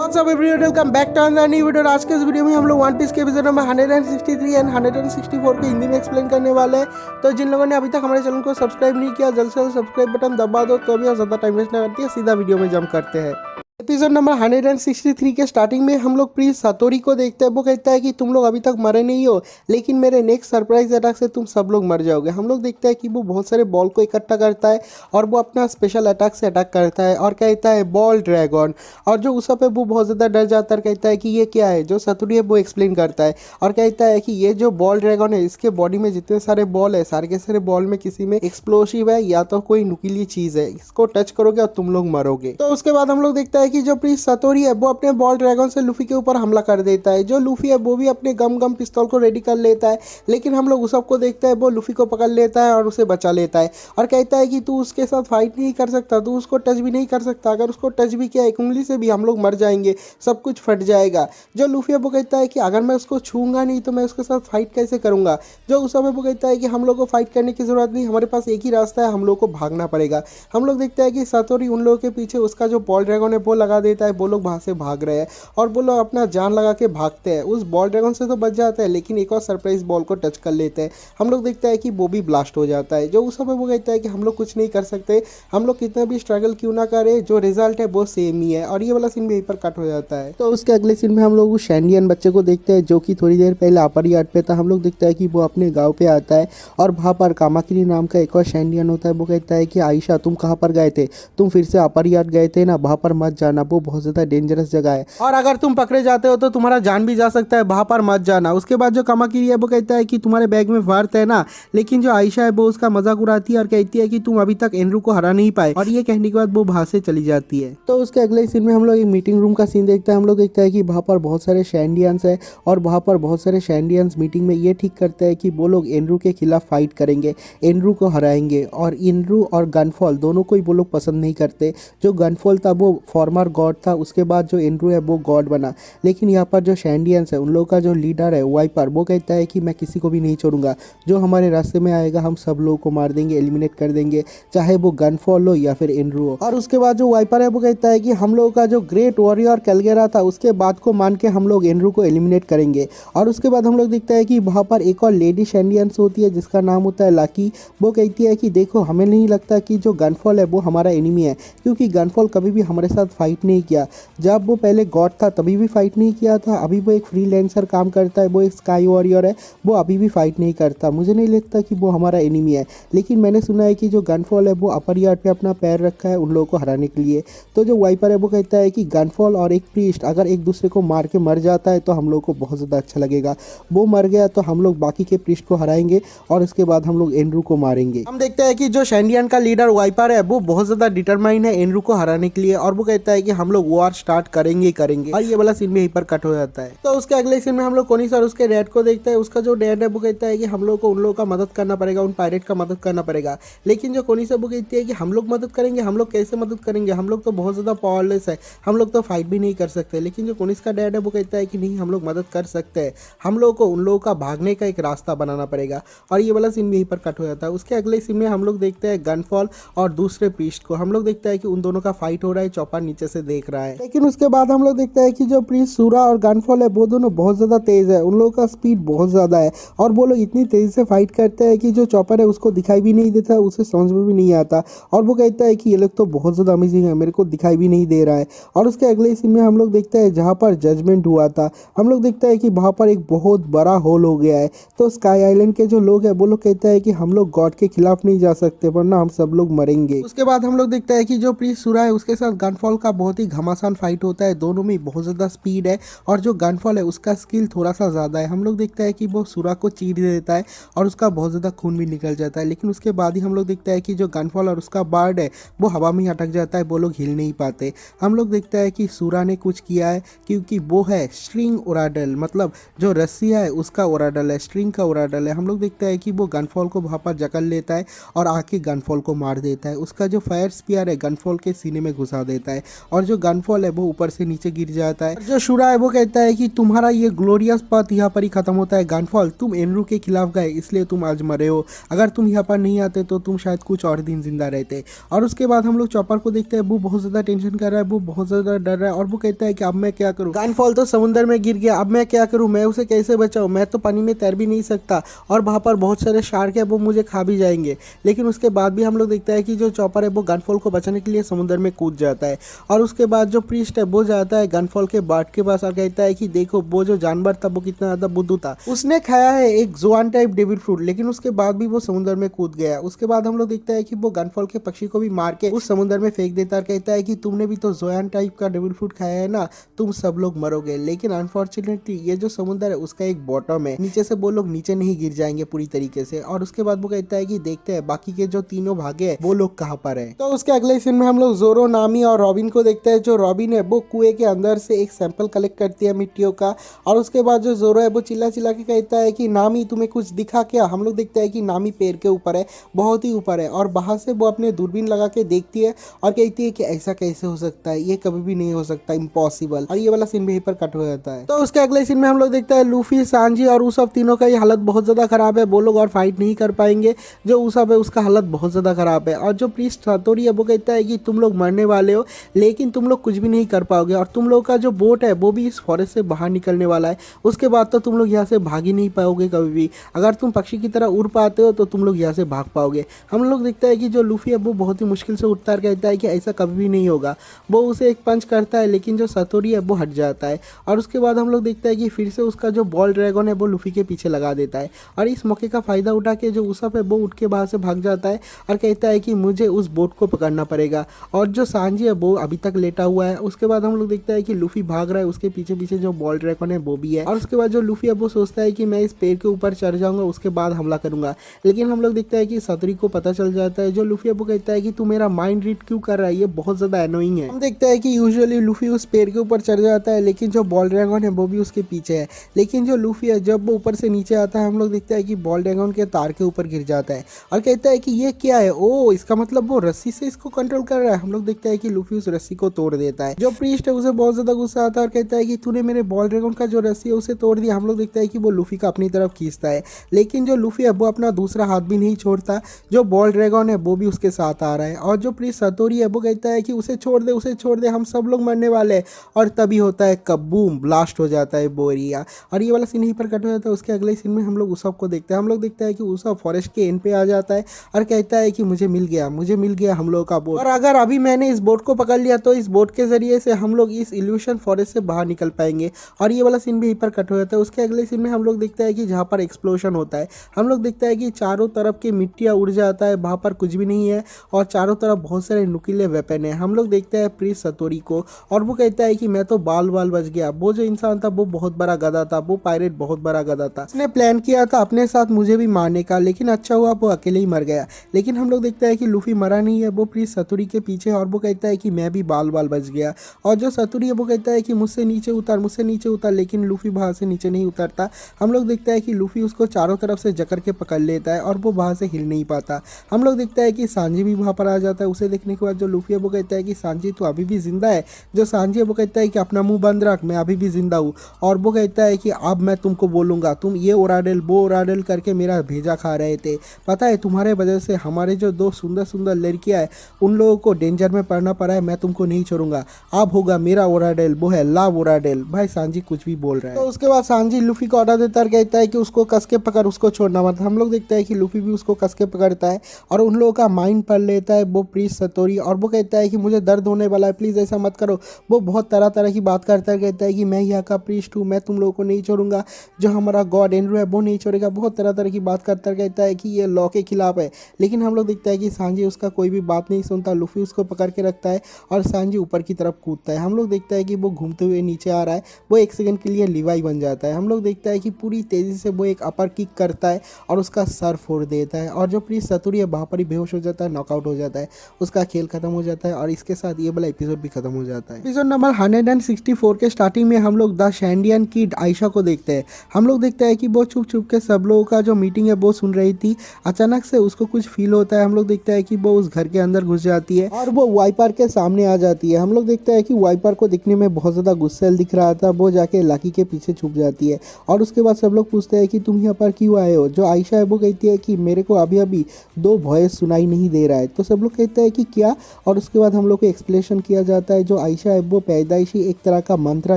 WhatsApp everyone, welcome back to another new video. आज के इस वीडियो में हम लोग वन पीस के एपिसोड नंबर 163 एंड 164 को हिंदी में एक्सप्लेन करने वाले हैं। तो जिन लोगों ने अभी तक हमारे चैनल को सब्सक्राइब नहीं किया, जल्द से जल्द सब्सक्राइब बटन दबा दो। तो अभी ज़्यादा टाइम वेस्ट ना करते हैं, सीधा वीडियो में जंप करते हैं। एपिसोड नंबर 163 के स्टार्टिंग में हम लोग प्रिंस सतोरी को देखते हैं। वो कहता है कि तुम लोग अभी तक मरे नहीं हो, लेकिन मेरे नेक्स्ट सरप्राइज अटैक से तुम सब लोग मर जाओगे। हम लोग देखते हैं कि वो बहुत सारे बॉल को इकट्ठा करता है और वो अपना स्पेशल अटैक से अटैक करता है और कहता है बॉल ड्रैगन। और जो उस पे वो बहुत ज़्यादा डर जाता है, कहता है कि ये क्या है। जो सतोरी है वो एक्सप्लेन करता है और कहता है कि ये जो बॉल ड्रैगन है, इसके बॉडी में जितने सारे बॉल है, सारे के सारे बॉल में किसी में एक्सप्लोसिव है या तो कोई नुकीली चीज़ है। इसको टच करोगे और तुम लोग मरोगे। तो उसके बाद हम लोग देखता है कि जो प्रिंस सतोरी है वो अपने बॉल ड्रैगन से लूफी के ऊपर हमला कर देता है। जो लूफी है वो भी अपने गम पिस्तौल को रेडी कर लेता है, लेकिन हम लोग उस सबको देखते हैं वो लूफी को पकड़ लेता है और उसे बचा लेता है और कहता है कि तू उसके साथ फाइट नहीं कर सकता, तू उसको टच भी नहीं कर सकता। अगर उसको टच भी किया एक उंगली से भी हम लोग मर जाएंगे, सब कुछ फट जाएगा। जो लूफी है वो कहता है कि अगर मैं उसको छूंगा नहीं तो मैं उसके साथ फाइट कैसे करूंगा। जो उस समय वो कहता है कि हम लोग को फाइट करने की जरूरत नहीं, हमारे पास एक ही रास्ता है, हम लोग को भागना पड़ेगा। हम लोग देखते हैं कि सतोरी उन लोगों के पीछे उसका जो बॉल ड्रैगन है वो लगा देता है। वो लोग वहाँ से भाग रहे हैं और वो लोग अपना जान लगा के भागते हैं। उस बॉल ड्रैगन से तो बच जाता है, लेकिन एक और सरप्राइज बॉल को टच कर लेते हैं। हम लोग देखते हैं कि वो भी ब्लास्ट हो जाता है। जो उस समय वो कहता है कि हम लोग कुछ नहीं कर सकते, हम लोग कितना भी स्ट्रगल क्यों ना करें, जो रिजल्ट है वो सेम ही है। और ये वाला सीन भी यहीं पर कट हो जाता है। तो उसके अगले सीन में हम लोग उस शैंडियन बच्चे को देखते हैं जो कि थोड़ी देर पहले अपर यार्ड पे था। हम लोग देखते हैं कि वो अपने गाँव पे आता है और वहाँ पर कामाकिनी नाम का एक और शैंडियन होता है। वो कहता है कि आयशा तुम कहाँ पर गए थे, तुम फिर से अपर यार्ड गए थे ना, वहाँ पर मत जाना, वो बहुत ज़्यादा डेंजरस जगह है और अगर तुम पकड़े जाते हो तो तुम्हारा जान भी जा सकता है, वहाँ पर मत जाना। उसके बाद जो कामाकिनी है वो कहता है कि तुम्हारे बैग में वर्थ है ना, लेकिन जो आयशा है वो उसका मजाक उड़ाती है और कहती है कि तुम अभी तक एनरू को हरा नहीं पाए। और ये कहने के बाद वो वहाँ से चली जाती है। तो उसके अगले सीन में हम लोग एक मीटिंग रूम का सीन देखते हैं। हम लोग देखते हैं कि वहाँ पर बहुत सारे शैंडियंस है और वहाँ पर बहुत सारे शैंडियंस मीटिंग में ये ठीक करते हैं कि वो लोग एनरू के खिलाफ फाइट करेंगे, एनरू को हराएंगे। और एनरू और गनफॉल दोनों को ही वो लोग पसंद नहीं करते। जो गनफॉल था वो फॉर्मर गॉड था, उसके बाद जो एनरू है वो गॉड बना। लेकिन यहाँ पर जो शैंडियंस है उन लोगों का जो लीडर है वाइपर, वो कहता है कि मैं किसी को भी नहीं छोड़ूंगा, जो हमारे रास्ते में आएगा हम सब लोगों को मार देंगे, एलिमिनेट कर देंगे, चाहे वो गनफॉल हो या फिर एनरू हो। और उसके बाद जो वाइपर है वो कहता है कि हम लोगों का जो ग्रेट वॉरियर कैलगेरा था उसके बात को मान के हम लोग एनरू को एलिमिनेट करेंगे। और उसके बाद हम लोग देखते हैं कि वहाँ पर एक और लेडी शैंडियंस होती है जिसका नाम होता है लाकी। वो कहती है कि देखो हमें नहीं लगता कि जो गनफॉल है वो हमारा एनिमी है, क्योंकि गनफॉल कभी भी हमारे साथ फाइट नहीं किया। जब वो पहले गॉड था तभी भी फाइट नहीं किया था, अभी वो एक फ्रीलांसर काम करता है, वो एक स्काई वॉरियर है, वो अभी भी फाइट नहीं करता। मुझे नहीं लगता कि वो हमारा एनिमी है। लेकिन मैंने सुना है कि जो गनफॉल है वो अपर यार्ड पे अपना पैर रखा है उन लोगों को हराने के लिए। तो जो वाइपर है वो कहता है कि गनफॉल और एक प्रीस्ट अगर एक दूसरे को मार के मर जाता है तो हम लोग को बहुत ज़्यादा अच्छा लगेगा। वो मर गया तो हम लोग बाकी के प्रीस्ट को हराएंगे और उसके बाद हम लोग एनरू को मारेंगे। हम देखते हैं कि जो शैंडियन का लीडर वाइपर है वो बहुत ज़्यादा डिटरमाइन है एनरू को हराने के लिए और वो कहता है कि हम लोग वॉर स्टार्ट करेंगे करेंगे। और ये वाला सीन में यहीं पर कट हो जाता है। तो उसके अगले सीन में हम लोग कोनिस और उसके डैड को देखते हैं। उसका जो डैड है वो कहता है कि हम लोग को उन लोगों का मदद करना पड़ेगा, उन पायरेट का मदद करना पड़ेगा। लेकिन जो कोनिस है वो कहती है कि हम लोग मदद करेंगे, हम लोग कैसे मदद करेंगे, हम लोग तो बहुत ज़्यादा पावरलेस है, हम लोग तो फाइट भी नहीं कर सकते। लेकिन जो कोनिस का डैड है वो कहता है कि नहीं, हम लोग मदद कर सकते हैं, हम लोग को उन लोगों का भागने का एक रास्ता बनाना पड़ेगा। और ये वाला सीन भी यहीं पर कट हो जाता है। उसके अगले सीन में हम लोग देखते हैं गनफॉल और दूसरे प्रीस्ट को। हम लोग देखते हैं कि उन दोनों का फाइट हो रहा है, चॉपर नीचे से देख रहा है। लेकिन उसके बाद हम लोग देखते हैं कि जो प्रीस्ट सूरा और गनफॉल है वो दोनों बहुत ज़्यादा तेज़ है, उन लोगों का स्पीड बहुत ज़्यादा है और वो लोग इतनी तेज़ी से फाइट करते हैं कि जो चॉपर है उसको दिखाई भी नहीं देता, उसे समझ में भी नहीं आता। और वो कहता है कि ये लोग तो बहुत ज़्यादा अमेजिंग है, मेरे को दिखाई भी नहीं दे रहा है। और उसके अगले सीन में हम लोग देखते हैं जहाँ पर जजमेंट हुआ था, हम लोग देखते हैं कि वहाँ पर एक बहुत बड़ा होल हो गया है। तो स्काई आइलैंड के जो लोग हैं वो लोग कहते हैं कि हम लोग गॉड के खिलाफ नहीं जा सकते वरना हम सब लोग मरेंगे। उसके बाद हम लोग देखते हैं कि जो प्रीस्ट सूरा है उसके साथ गनफॉल का बहुत ही घमासान फाइट होता है। दोनों में बहुत ज़्यादा स्पीड है और जो गनफॉल है उसका स्किल थोड़ा सा ज़्यादा है। हम लोग देखते हैं कि वो सूरा को चीर देता है और उसका बहुत ज़्यादा खून भी निकल जाता है। लेकिन उसके बाद ही हम लोग देखते हैं कि जो गनफॉल और उसका बर्ड है वो हवा में ही अटक जाता है, वो लोग हिल नहीं पाते। हम लोग देखते हैं कि सूरा ने कुछ किया है, क्योंकि वो है स्ट्रिंग ओराडल, मतलब जो रस्सिया है उसका ओराडल है, स्ट्रिंग का ओराडल है। हम लोग देखते हैं कि वो गनफॉल को वहाँ पर जकड़ लेता है और आके गनफॉल को मार देता है। उसका जो फायर स्पीयर है गनफॉल के सीने में घुसा देता है और जो गनफॉल है वो ऊपर से नीचे गिर जाता है। जो शुरा है वो कहता है कि तुम्हारा ये ग्लोरियस पथ यहाँ पर ही खत्म होता है। गनफॉल, तुम एनरू के खिलाफ गए इसलिए तुम आज मरे हो, अगर तुम यहाँ पर नहीं आते तो तुम शायद कुछ और दिन जिंदा रहते। और उसके बाद हम लोग चॉपर को देखते हैं, वो बहुत ज्यादा टेंशन कर रहा है, वो बहुत ज्यादा डर रहा है और वो कहता है कि अब मैं क्या करूँ, गनफॉल तो समुद्र में गिर गया, अब मैं क्या करूँ, मैं उसे कैसे बचाऊँ, मैं तो पानी में तैर भी नहीं सकता और वहाँ पर बहुत सारे शार्क है वो मुझे खा भी जाएंगे। लेकिन उसके बाद भी हम लोग देखते हैं कि जो चॉपर है वो गनफॉल को बचाने के लिए समुद्र में कूद जाता है। और उसके बाद जो प्रीस्ट है वो जाता है गनफॉल के बाट के पास और कहता है कि देखो वो जो जानवर था वो कितना ज्यादा बुद्धू था, उसने खाया है एक जोआन टाइप डेविल फ्रूट, लेकिन उसके बाद भी वो समुद्र में कूद गया। उसके बाद हम लोग देखते हैं कि वो गनफॉल के पक्षी को भी मार के उस समुद्र में फेंक देता है, कहता है कि तुमने भी तो जोआन टाइप का डेविल फ्रूट खाया है ना, तुम सब लोग मरोगे। लेकिन अनफॉर्चुनेटली ये जो समुद्र है उसका एक बॉटम है, नीचे से वो लोग नीचे नहीं गिर जाएंगे पूरी तरीके से। और उसके बाद वो कहता है कि देखते हैं बाकी के जो तीनों भागे हैं वो लोग कहाँ पर है। तो उसके अगले सीन में हम लोग जोरो, नामी और रॉबिन को देखते हैं। जो रॉबिन है वो कुएं के अंदर से एक सैंपल कलेक्ट करती है मिट्टियों का। और उसके बाद जो जोरो है वो चिल्ला चिल्ला के कहता है कि नामी तुम्हें कुछ दिखा क्या। हम लोग देखते हैं कि नामी पेड़ के ऊपर है, बहुत ही ऊपर है, और बाहर से वो अपने दूरबीन लगा के देखती है और कहती है कि ऐसा कैसे हो सकता है, ये कभी भी नहीं हो सकता, इम्पॉसिबल। और ये वाला सीन भी यहीं पर कट हो जाता है। तो उसके अगले सीन में हम लोग देखते हैं लूफी, सांजी और उसब तीनों का ये हालत बहुत ज्यादा खराब है, वो लोग और फाइट नहीं कर पाएंगे। जो उसब है उसका हालत बहुत ज्यादा खराब है। और जो प्रीस्ट सातोरी है वो कहता है कि तुम लोग मरने वाले हो लेकिन तुम लोग कुछ भी नहीं कर पाओगे, और तुम लोग का जो बोट है वो भी इस फॉरेस्ट से बाहर निकलने वाला है। उसके बाद तो तुम लोग यहाँ से भाग ही नहीं पाओगे कभी भी, अगर तुम पक्षी की तरह उड़ पाते हो तो तुम लोग यहाँ से भाग पाओगे। हम लोग देखते हैं कि जो लूफी है वो बहुत ही मुश्किल से उठता है, कहता है कि ऐसा कभी भी नहीं होगा। वो उसे एक पंच करता है लेकिन जो सातोरी है वो हट जाता है। और उसके बाद हम लोग देखते हैं कि फिर से उसका जो बॉल ड्रैगन है वो लूफी के पीछे लगा देता है। और इस मौके का फायदा उठा के जो उसब है वो उठ के बाहर से भाग जाता है और कहता है कि मुझे उस बोट को पकड़ना पड़ेगा। और जो सांजी है वो अभी तक लेटा हुआ है। उसके बाद हम लोग देखते हैं कि लूफी भाग रहा है, उसके पीछे पीछे जो बॉल ड्रैगन है वो भी है। और उसके बाद जो लूफी है वो सोचता है कि मैं इस पेड़ के ऊपर चढ़ जाऊंगा, उसके बाद हमला करूंगा। लेकिन हम लोग देखते हैं कि सातोरी को पता चल जाता है। जो लूफी है वो कहता है कि तू मेरा माइंड रीड क्यों कर रहा है, ये बहुत ज्यादा एनोइंग है। हम देखते हैं कि यूजुअली लूफी उस पेड़ के ऊपर चढ़ जाता है लेकिन जो बॉल ड्रैगन है वो भी उसके पीछे है। लेकिन जो लूफी है जब वो ऊपर से नीचे आता है हम लोग देखते हैं कि बॉल ड्रैगन के तार के ऊपर गिर जाता है और कहता है कि ये क्या है, ओ इसका मतलब वो रस्सी से इसको कंट्रोल कर रहा है। हम लोग देखते हैं कि लूफी उस रस्सी को तोड़ देता है। जो प्रीस्ट है उसे बहुत ज्यादा गुस्सा आता है और कहता है कि तूने मेरे बॉल ड्रैगन का जो रस्सी है उसे तोड़ दिया। हम लोग देखते हैं कि वो लूफी का अपनी तरफ खींचता है लेकिन जो लूफी है वो अपना दूसरा हाथ भी नहीं छोड़ता, जो बॉल ड्रैगन है वो भी उसके साथ आ रहा है। और जो प्रीस्ट सातोरी है वो कहता है कि उसे छोड़ दे, उसे छोड़ दे, हम सब लोग मरने वाले हैं। और तभी होता है कबूम, ब्लास्ट हो जाता है बोरिया। और ये वाला सीन यहीं पर कट हो जाता है। उसके अगले सीन में हम लोग उसब को देखते हैं। हम लोग देखते हैं कि उसब फॉरेस्ट के एंड पे आ जाता है और कहता है कि मुझे मिल गया हम लोग का बोट, और अगर अभी मैंने इस बोट को पकड़ लिया तो इस बोट के जरिए से हम लोग इस इल्यूशन फॉरेस्ट से बाहर निकल पाएंगे। और ये वाला सीन भी यहीं पर कट हो जाता है। उसके अगले सीन में हम लोग देखते हैं कि जहाँ पर एक्सप्लोजन होता है हम लोग देखते हैं कि चारों तरफ की मिट्टियाँ उड़ जाता है, वहाँ पर कुछ भी नहीं है और चारों तरफ बहुत सारे नुकीले वेपन है। हम लोग देखते हैं प्रीस्ट सातोरी को और वो कहता है कि मैं तो बाल बाल बच गया, वो जो इंसान था वो बहुत बड़ा गधा था, वो पायरेट बहुत बड़ा गधा था, उसने प्लान किया था अपने साथ मुझे भी मारने का, लेकिन अच्छा हुआ वो अकेले ही मर गया। लेकिन हम लोग देखते हैं कि लूफी मरा नहीं है, वो प्रीस्ट सातोरी के पीछे और वो कहता है कि मैं भी बाल बाल बच गया। और जो सातोरी है वो कहता है कि मुझसे नीचे उतर, लेकिन लूफी वहां से नीचे नहीं उतरता। हम लोग देखते हैं कि लूफी उसको चारों तरफ से जकड़ के पकड़ लेता है और वो वहां से हिल नहीं पाता। हम लोग देखते हैं कि सांजी भी वहां पर आ जाता है। उसे देखने के बाद जो लूफी है वो कहता है कि सांजी तू अभी भी जिंदा है। जो सांजी है वो कहता है कि अपना मुंह बंद रख, मैं अभी भी जिंदा हूँ। और वो कहता है कि अब मैं तुमको बोलूंगा, तुम ये ओराडेल वो ओराडेल करके मेरा भेजा खा रहे थे, पता है तुम्हारे वजह से हमारे जो दो सुंदर सुंदर लड़कियां हैं उन लोगों को डेंजर में पड़ना पड़ा है, मैं तुमको नहीं छोड़ूंगा, अब होगा मेरा ओराडेल, वो है लाव ओराडेल। भाई सांजी कुछ भी बोल रहा है। तो उसके बाद सांजी लूफी को ऑर्डर देता है, कहता है कि उसको कस के पकड़, उसको छोड़ना मत। हम लोग देखते हैं कि लूफी भी उसको कस के पकड़ता है और उन लोगों का माइंड पढ़ लेता है वो प्रीस्ट सातोरी, और वो कहता है कि मुझे दर्द होने वाला है, प्लीज ऐसा मत करो। वो बहुत तरह तरह की बात करता है, कहता है कि मैं यहाँ का प्रीस्ट हूँ, मैं तुम लोगों को नहीं छोड़ूंगा, जो हमारा गॉड एनरू है वो नहीं छोड़ेगा। बहुत तरह तरह की बात करता है, कहता है कि ये लॉ के खिलाफ है। लेकिन हम लोग देखते हैं कि सांजी उसका कोई भी बात नहीं सुनता। लूफी उसको पकड़ के रखता है और सांजी ऊपर की तरफ कूदता है। हम लोग देखते हैं कि वो घूमते हुए नीचे आ रहा है, वो एक सेकंड के लिए लिवाई बन जाता है। हम लोग देखते हैं कि पूरी तेजी से वो एक अपर किक करता है और उसका सर फोड़ देता है। और जो प्रीस्ट सातोरी है वहाँ पर ही बेहोश हो जाता है, नॉकआउट हो जाता है, उसका खेल खत्म हो जाता है। और इसके साथ ये वाला एपिसोड भी खत्म हो जाता है। एपिसोड नंबर 164 के स्टार्टिंग में हम लोग द शैंडियन किड आयशा को देखते हैं। हम लोग देखते हैं कि वो छुप छुप के सब लोगों का जो मीटिंग है वो सुन रही थी। अचानक से उसको कुछ फील होता है। हम लोग देखते हैं कि वो उस घर के अंदर घुस जाती है और वो वाइपर के सामने आ जाती है। हम लोग देखते हैं कि वाइपर को दिखने में बहुत ज़्यादा गुस्सैल दिख रहा था, वो जाके लकी के पीछे छुप जाती है और उसके बाद सब लोग पूछते हैं कि तुम यहाँ पर क्यों आए हो। जो आयशा है वो कहती है कि मेरे को अभी अभी 2 वॉइस सुनाई नहीं दे रहा है। तो सब लोग कहते हैं कि क्या, और उसके बाद हम लोग को एक्सप्लेनेशन किया जाता है जो आयशा है वो पैदाइशी एक तरह का मंत्र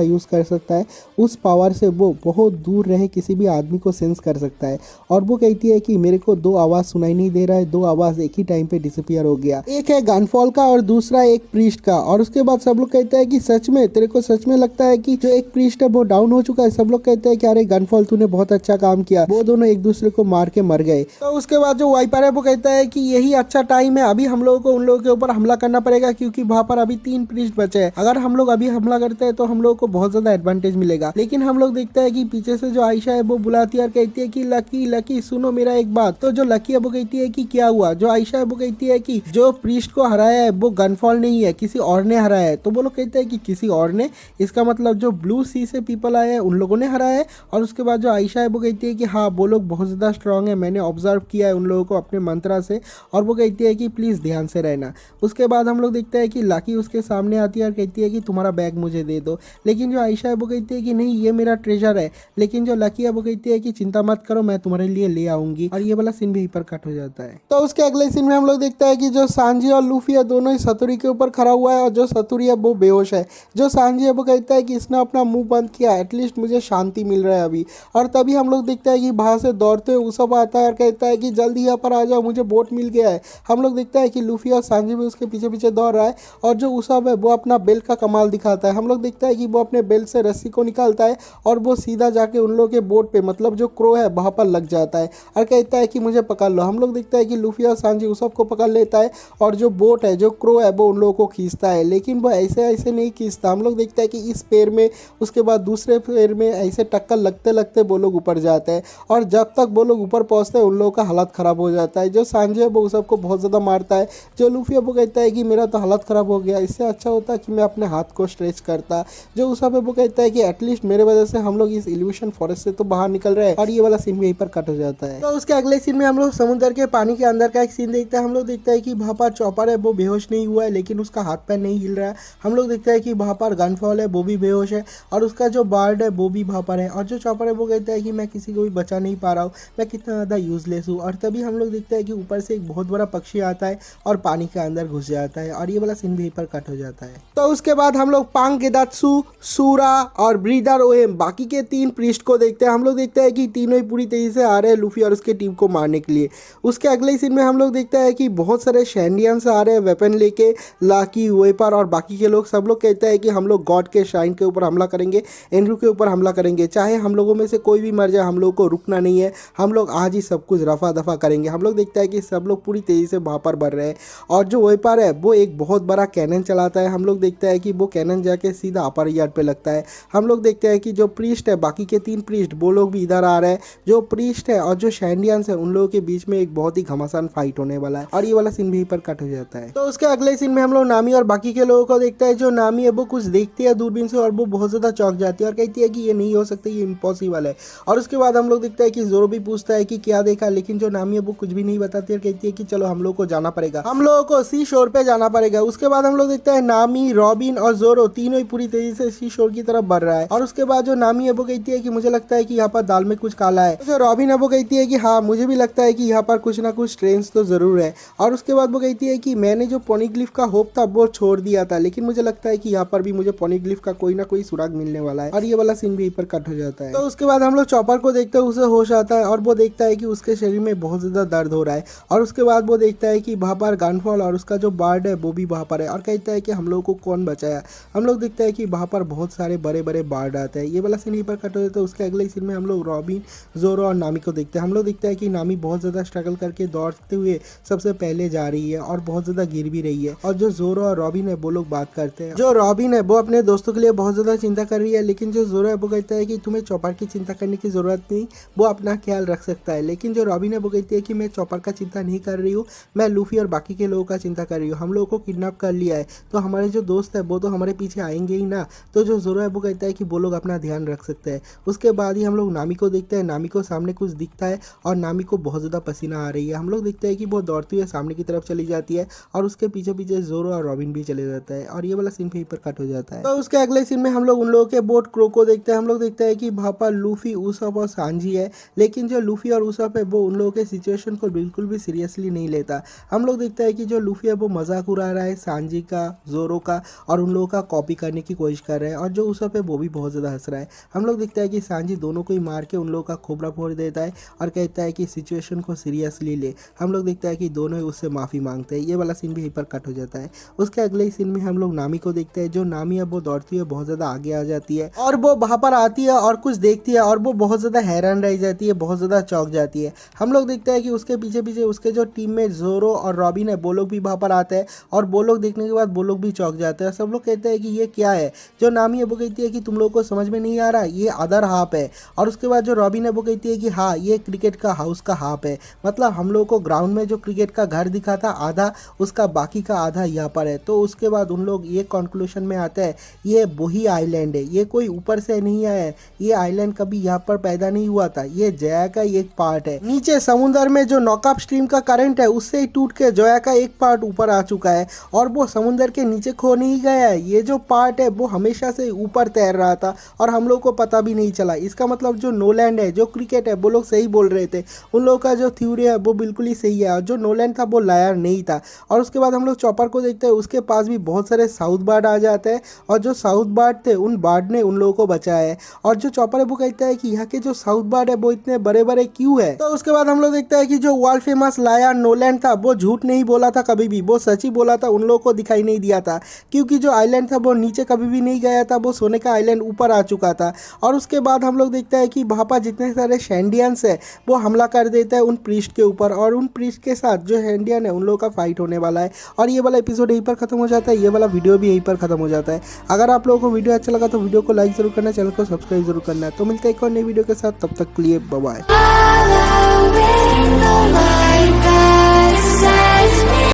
यूज़ कर सकता है, उस पावर से वो बहुत दूर रहे किसी भी आदमी को सेंस कर सकता है। और वो कहती है कि मेरे को 2 आवाज़ सुनाई नहीं दे रहा है, 2 आवाज़ एक ही टाइम पे डिसअपियर हो गया, एक है गनफॉल का और दूसरा एक प्रीस्ट का। और उसके बाद सब लोग कहते हैं कि सच में तेरे को सच में लगता है कि जो एक प्रीस्ट है वो डाउन हो चुका है। सब लोग कहते हैं कि अरे गनफॉल तूने बहुत अच्छा काम किया, वो दोनों एक दूसरे को मार के मर गए। तो उसके बाद जो वाइपर है वो कहता है कि यही अच्छा टाइम है, अभी हम लोगों को उन लोगों के ऊपर हमला करना पड़ेगा क्योंकि वहां पर अभी 3 प्रीस्ट बचे हैं। अगर हम लोग अभी हमला करते हैं तो हम लोग को बहुत ज्यादा एडवांटेज मिलेगा। लेकिन हम लोग देखते हैं कि पीछे से जो आयशा है वो बुलाती है और कहती है कि लकी लकी सुनो मेरा एक बात। तो जो लकी है वो कहती है कि क्या हुआ। जो आयशा है वो कहती है कि जो प्रीस्ट को हराया है वो गनफॉल नहीं है, किसी और ने हराया है। तो वो लोग कहते हैं कि किसी और ने, इसका मतलब जो ब्लू सी से पीपल आए हैं उन लोगों ने हराया है। और उसके बाद जो आयशा है वो कहती है कि हाँ वो लोग बहुत ज़्यादा स्ट्रांग है, मैंने ऑब्जर्व किया है उन लोगों को अपने मंत्रा से। और वो कहती है कि प्लीज़ ध्यान से रहना। उसके बाद हम लोग देखते हैं कि लकी उसके सामने आती है और कहती है कि तुम्हारा बैग मुझे दे दो। लेकिन जो आयशा है वो कहती है कि नहीं ये मेरा ट्रेजर है। लेकिन जो लकी है वो कहती है कि चिंता मत करो, मैं तुम्हारे लिए ले आऊंगी। और ये वाला सीन भी यहीं पर कट हो जाता है। तो उसके अगले सीन में हम लोग देखते हैं कि जो सांजी और लूफी है दोनों ही सतुरी के ऊपर खड़ा हुआ है और जो सतुरी है वो बेहोश है। जो सांजी है वो कहता है कि इसने अपना मुंह बंद किया, एटलीस्ट मुझे शांति मिल रहा है अभी। और तभी हम लोग देखते हैं कि बाहर से दौड़ते हुए उसब आता है और कहता है कि जल्दी यहाँ पर आ जाओ, मुझे बोट मिल गया है। हम लोग देखते हैं कि लूफी और सांजी भी उसके पीछे पीछे दौड़ रहा है और जो उसब है वो अपना बेल्ट का कमाल दिखाता है। हम लोग देखते हैं कि वो अपने बेल्ट से रस्सी को निकालता है और वो सीधा जाके उन लोगों के बोट पे, मतलब जो क्रो है वहाँ पर लग जाता है और कहता है कि मुझे पकड़ लो। हम लोग देखते हैं कि लूफी और सांजी उसब को पकड़ लेता है और जो बोट है, जो क्रो है, वो उन लोगों को खींचता है। लेकिन वो ऐसे ऐसे नहीं खींचता। हम लोग देखते हैं कि इस पैर में, उसके बाद दूसरे पैर में ऐसे टक्कर लगते लगते वो लोग ऊपर जाते हैं और जब तक वो लोग ऊपर पहुंचते हैं उन लोगों का हालत ख़राब हो जाता है। जो सांजी है वो उसब को बहुत ज़्यादा मारता है। जो लूफी है वो कहता है कि मेरा तो हालत ख़राब हो गया, इससे अच्छा होता कि मैं अपने हाथ को स्ट्रेच करता। जो उसब है वो कहता है कि एटलीस्ट मेरे वजह से हम लोग इस इल्यूशन फॉरेस्ट से तो बाहर निकल रहे हैं। और ये वाला सीन भी यहीं पर कट हो जाता है। तो उसके अगले सीन में हम लोग समुद्र के पानी के अंदर का एक सीन देखते हैं। हम लोग देखते हैं कि वहाँ पर चॉपर है वो बेहोश नहीं हुआ है, लेकिन उसका हाथ पैर नहीं हिल रहा है। हम लोग देखते हैं कि वहाँ पर गनफॉल है वो भी बेहोश है और उसका जो बार्ड है वो भी वहाँ पर है। और जो चॉपर है वो कहता है कि मैं किसी को भी बचा नहीं पा रहा हूँ, मैं कितना ज़्यादा यूजलेस हूँ। और तभी हम लोग देखते हैं कि ऊपर से एक बहुत बड़ा पक्षी आता है और पानी के अंदर घुस जाता है और ये वाला सीन भी यहीं पर कट हो जाता है। तो उसके बाद हम लोग पांग गेदात्सु, सूरा और ब्रीदर ओएम बाकी के 3 प्रीस्ट को देखते हैं। हम लोग देखते हैं कि तीनों ही पूरी तेजी से आ रहे हैं लूफी और उसके टीम को मारने के लिए। उसके अगले सीन में हम लोग देखते हैं कि बहुत सारे शैंडियंस आ रहे हैं वेपन लेके, लाकी, वेपर और बाकी के लोग। सब लोग कहते हैं कि हम लोग गॉड के श्राइन के ऊपर हमला करेंगे, एनरू के ऊपर हमला करेंगे, चाहे हम लोगों में से कोई भी मर जाए हम लोग को रुकना नहीं है, हम लोग आज ही सब कुछ रफा दफा करेंगे। हम लोग देखते हैं कि सब लोग पूरी तेज़ी से वहाँ पर बढ़ रहे हैं और जो वेपर है वो एक बहुत बड़ा कैनन चलाता है। हम लोग देखते हैं कि वो कैनन जाके सीधा अपर यार्ड पे लगता है। हम लोग देखते हैं कि जो प्रीस्ट है, बाकी के 3 प्रीस्ट, वो लोग भी इधर आ रहे हैं। जो प्रीस्ट है और जो शैंडियंस है उन लोगों के बीच में एक बहुत ही घमासान फाइट होने वाला है और ये वाला सीन भी पर कट हो जाता है। तो उसके अगले सीन में हम लोग नामी और बाकी के लोगों को देखते हैं। जो नामी है वो कुछ देखती है दूरबीन से और वो बहुत ज़्यादा चौंक जाती है और कहती है कि ये नहीं हो सकता, ये इम्पॉसिबल है। और उसके बाद हम लोग देखते हैं कि जोरो भी पूछता है कि क्या देखा, लेकिन जो नामी है वो कुछ भी नहीं बताती और कहती है कि चलो हम लोग को जाना पड़ेगा, हम लोगों को सी शोर पे जाना पड़ेगा। उसके बाद हम लोग देखते हैं नामी, रॉबिन और जोरो तीनों ही पूरी तेजी से सी शोर की तरफ बढ़ रहा है। और उसके बाद जो नामी है वो कहती है कि मुझे लगता है कि यहाँ पर दाल में कुछ काला है। जो रॉबिन है वो कहती है कि हाँ मुझे भी लगता है कि यहाँ पर कुछ ना कुछ स्ट्रेंज तो जरूर है। और उसके बाद वो कहती है कि मैंने जो पोनीग्लिफ का होप था वो छोड़ दिया था, लेकिन मुझे लगता है कि यहाँ पर भी मुझे पोनीग्लिफ का कोई ना कोई सुराग मिलने वाला है। और ये वाला सीन भी यहीं पर कट हो जाता है। तो उसके बाद हम लोग चॉपर को देखते हैं, उसे होश आता है और वो देखता है कि उसके शरीर में बहुत ज्यादा दर्द हो रहा है। और उसके बाद वो देखता है कि वहाँ पर गनफॉल और उसका जो बार्ड है वो भी वहाँ पर है और कहता है कि हम लोग को कौन बचाया। हम लोग देखते हैं कि वहाँ पर बहुत सारे बड़े बड़े बार्ड आते हैं। ये वाला सीन यहीं पर कट हो जाता है। उसके अगले सीन में हम लोग रॉबिन, जोरो और नामी को देखते हैं। हम लोग देखते हैं कि नामी बहुत ज़्यादा स्ट्रगल करके दौड़ते हुए सबसे पहले जा रही है और बहुत ज़्यादा गिर भी रही है। और जो जोरो और रॉबिन है वो लोग बात करते हैं। जो रॉबिन है वो अपने दोस्तों के लिए बहुत ज़्यादा चिंता कर रही है, लेकिन जो जोरो है वो कहता है कि तुम्हें चॉपर की चिंता करने की ज़रूरत नहीं, वो अपना ख्याल रख सकता है। लेकिन जो रॉबिन है वो कहती है कि मैं चॉपर का चिंता नहीं कर रही हूँ, मैं लूफी और बाकी के लोगों का चिंता कर रही हूँ। हम लोगों को किडनैप कर लिया है तो हमारे जो दोस्त है वो तो हमारे पीछे आएंगे ही ना। तो जो जोरो है वो कहता है कि वो लोग अपना ध्यान रख सकते हैं। उसके बाद ही हम लोग नामी को देखते हैं। नामी को सामने कुछ दिखता है और नामी को बहुत ज़्यादा पसीना आ रही है। हम लोग देखते हैं कि वो दौड़ती हुई सामने की तरफ चली जाती है और उसके पीछे पीछे जोरो और रॉबिन रॉबिन भी चले जाता है और ये वाला सीन भी यहीं पर कट हो जाता है। तो उसके अगले सीन में हम लोग उन लोगों के बोट क्रो को देखते हैं। हम लोग देखते हैं कि वहाँ पर लूफी, उसप और सांजी है, लेकिन जो लूफी और उसप है वो उन लोगों के सिचुएशन को बिल्कुल भी सीरियसली नहीं लेता। हम लोग देखते हैं कि जो लूफी है वो मजाक उड़ा रहा है सांजी का, जोरो का और उन लोगों का कॉपी करने की कोशिश कर रहे हैं, और जो उसप है वो भी बहुत ज़्यादा हंस रहा है। हम लोग देखते हैं कि सांजी दोनों को ही मार के उन लोगों का खोपड़ा फोड़ देता है और कहता है कि सिचुएशन को सीरियसली ले। हम लोग देखते हैं कि दोनों ही उससे माफ़ी मांगते हैं। ये वाला सीन भी यहीं पर कट हो जाता है। उसके अगले ही सीन में हम लोग नामी को देखते हैं। जो नामी है वो दौड़ती है, बहुत ज़्यादा आगे आ जाती है और वो वहाँ पर आती है और कुछ देखती है और वो बहुत ज़्यादा हैरान रह जाती है, बहुत ज़्यादा चौंक जाती है। हम लोग देखते हैं कि उसके पीछे पीछे उसके जो टीम में जोरो और रॉबिन है वो लोग भी वहाँ पर आते हैं और वो लोग देखने के बाद वो लोग भी चौंक जाते हैं। सब लोग कहते हैं कि ये क्या है। जो नामी है वो कहती है कि तुम लोगों को समझ में नहीं आ रहा, ये अदर हाफ है। और उसके बाद जो रॉबिन है वो कहती है कि हाँ, ये क्रिकेट का हाउस का हाफ है, मतलब हम लोग को ग्राउंड में जो क्रिकेट का घर दिखा था आधा, उसका बाकी का आधा यहाँ पर है। तो उसके बाद उन लोग ये कंक्लूजन में आते हैं ये वही आइलैंड है, ये कोई ऊपर से नहीं आया है, ये आइलैंड कभी यहाँ पर पैदा नहीं हुआ था, ये जया का एक पार्ट है। नीचे समुद्र में जो नॉकअप स्ट्रीम का करंट है उससे ही टूट के जया का एक पार्ट ऊपर आ चुका है और वो समुद्र के नीचे खो नहीं गया है। ये जो पार्ट है वो हमेशा से ऊपर तैर रहा था और हम लोग को पता भी नहीं चला। इसका मतलब जो नोलैंड है, जो क्रिकेट है, वो लोग सही बोल रहे थे। उन लोगों का जो थ्योरी है वो बिल्कुल ही सही है और जो नोलैंड था वो लायर नहीं था। और उसके बाद हम लोग चॉपर को देखते हैं, उसके पास भी बहुत सारे साउथ बार्ड आ जाते हैं और जो साउथ बार्ड थे उन बार्ड ने उन लोगों को बचाया है। और जो चॉपर है वो कहता है कि यहाँ के जो साउथ बार्ड है वो इतने बड़े बड़े क्यों है। तो उसके बाद हम लोग देखते हैं कि जो वर्ल्ड फेमस लायर नोलैंड था वो झूठ नहीं बोला था कभी भी, वो सच ही बोला था। उन लोगों को दिखाई नहीं दिया था क्योंकि जो आइलैंड था वो नीचे कभी भी नहीं गया था, वो सोने का आइलैंड ऊपर आ चुका था। और उसके बाद हम लोग देखते हैं कि वहाँ पर जितने सारे शैंडियंस है वो हमला कर देता है उन प्रीस्ट के ऊपर और उन प्रीस्ट के साथ जो शैंडियन है उन लोगों का फाइट होने वाला है। और ये वाला एपिसोड यहीं पर खत्म हो जाता है, ये वाला वीडियो भी यहीं पर खत्म हो जाता है। अगर आप लोगों को वीडियो अच्छा लगा तो वीडियो को लाइक जरूर करना, चैनल को सब्सक्राइब जरूर करना है। तो मिलते हैं एक और नई वीडियो के साथ, तब तक के लिए बाय बाय।